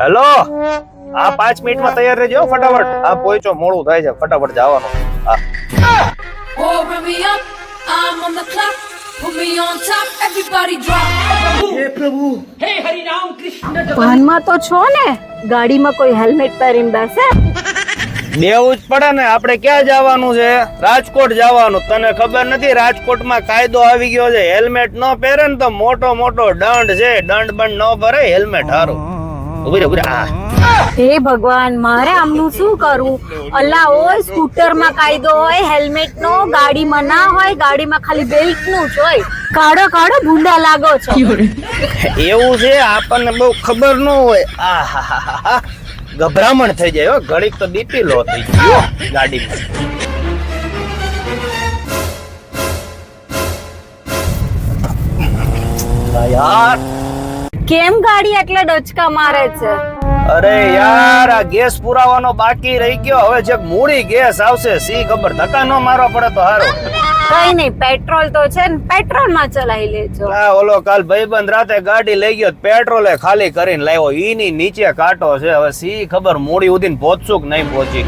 Hello, આ 5 મિનિટમાં તૈયાર રહેજો ફટાફટ. આ પહોંચો, મોડું થાય છે, ફટાફટ જવાનું. હા. Oh, bring me up, I'm on the clock. Put me on top, everybody drop. ભાનમાં તો છો ને, ગાડીમાં કોઈ હેલ્મેટ પહેરીને બેસે? દેવું જ પડે ને. આપણે ક્યાં જવાનું છે? રાજકોટ જવાનું. તને ખબર નથી રાજકોટમાં કાયદો આવી ગયો છે, હેલ્મેટ ન પહેરે ને તો મોટો મોટો દંડ છે. દંડ બંડ ન ભરે, હેલ્મેટ હારું. ઉભી રે. હે ભગવાન, મારે આમનું શું કરું? અલ્લા ઓય, સ્કૂટરમાં કાયદો હોય હેલ્મેટ નો, ગાડીમાં ના હોય. ગાડીમાં ખાલી બેલ્ટ નું જ હોય. કાઢો કાઢો, ભૂંડા લાગો છો. એવું છે, આપણને બહુ ખબર ન હોય. આહાહાહા, ગભરામણ થઈ જાય હો. ઘડીક તો બીપી લો થઈ ગયો ગાડીમાં. યાર, કેમ ગાડી એટલે ડચકા મારે છે? અરે યાર, આ ગેસ પુરાવાનો બાકી રહી ગયો. હવે જે મૂડી ગેસ આવશે, સી ખબર. ધક્કા ન મારવા પડે તો સારું. કઈ નહીં, પેટ્રોલ તો છે ને, પેટ્રોલ માં ચલાવી લેજો. આ ઓલો કાલ ભાઈબંધ રાતે ગાડી લઈ ગયો, પેટ્રોલે ખાલી કરીને લાવ્યો. ઈની નીચે કાંટો છે. હવે સી ખબર મૂડી ઉધીને પહોંચશું કે નહીં પહોંચી.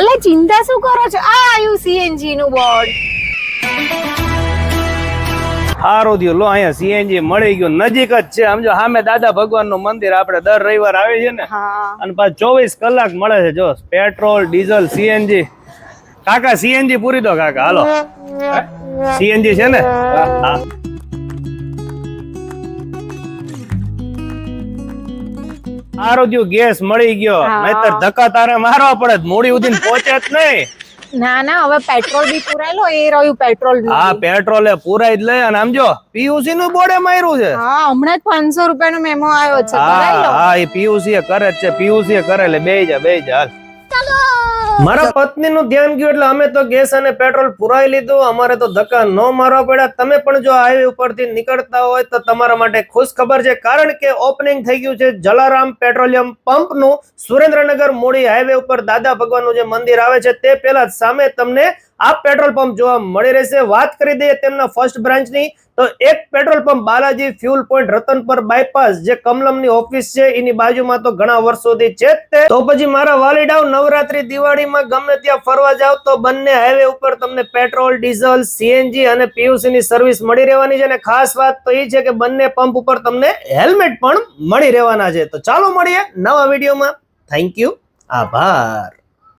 અલે ચિંતા શું કરો છો? આ આવ્યું સીએનજી નું બોર્ડ. સારું થયું, લો અહીંયા સીએનજી મળી ગયું. નજીક જ છે. સમજો સામે દાદા ભગવાન નું મંદિર. આપણે દર રવિવાર આવે છે ને, અને પાછું 24 કલાક મળે છે. જો પેટ્રોલ, ડીઝલ, સીએનજી. કાકા સીએનજી પૂરી દો કાકા, હાલો. સીએનજી છે ને? હા. સારું થયું ગેસ મળી ગયો, નહીતર ધક્કા તારે મારવા પડે, મૂડી ઉધીને પહોંચે જ નહીં. ના ના, હવે પેટ્રોલ બી પુરાયેલો, એ રહ્યું પેટ્રોલ. હા, પેટ્રોલ એ પુરાઈ જ લે. અને આમ જો પીયુસી નું બોર્ડે માર્યું છે. હા, હમણાં જ 500 રૂપિયાનો મેમો આવ્યો છે. હા, એ પીયુસી એ કરે જ છે. પીયુસી એ કરે. એટલે બેહી જા. મારા પત્ની નું ધ્યાન ગયું એટલે અમે તો ગેસ અને પેટ્રોલ પુરાઈ લીધું. અમારે તો ધક્કા ન મારવા પડ્યા. તમે પણ જો હાઈવે ઉપરથી નીકળતા હોય તો તમારા માટે ખુશ ખબર છે, કારણ કે ઓપનિંગ થઈ ગયું છે જલારામ પેટ્રોલિયમ પંપ નું. સુરેન્દ્રનગર મોડી હાઈવે ઉપર દાદા ભગવાન નું જે મંદિર આવે છે તે પહેલા સામે તમને આ પેટ્રોલ પંપ જોવા મળી રહેશે. વાત કરી દઈએ તેમના ફર્સ્ટ બ્રાન્ચ ની, તો એક petrol pump Balaji fuel point Ratanpar bypass, જે કમલમની ઓફિસ છે એની બાજુમાં તો ઘણા વર્ષોથી છે જ તે. તો પછી મારા વાલીડાઓ, નવરાત્રી દિવાળીમાં ગમે ત્યાં ફરવા જાવ તો બંને હાઈવે ઉપર તમને પેટ્રોલ, ડીઝલ, સીએનજી અને પીયુસી ની સર્વિસ મળી રહેવાની છે. અને ખાસ વાત તો એ છે કે બંને પંપ ઉપર તમને હેલ્મેટ પણ મળી રહેવાના છે. તો ચાલો મળીએ નવા વિડીયોમાં. થેન્ક યુ, આભાર.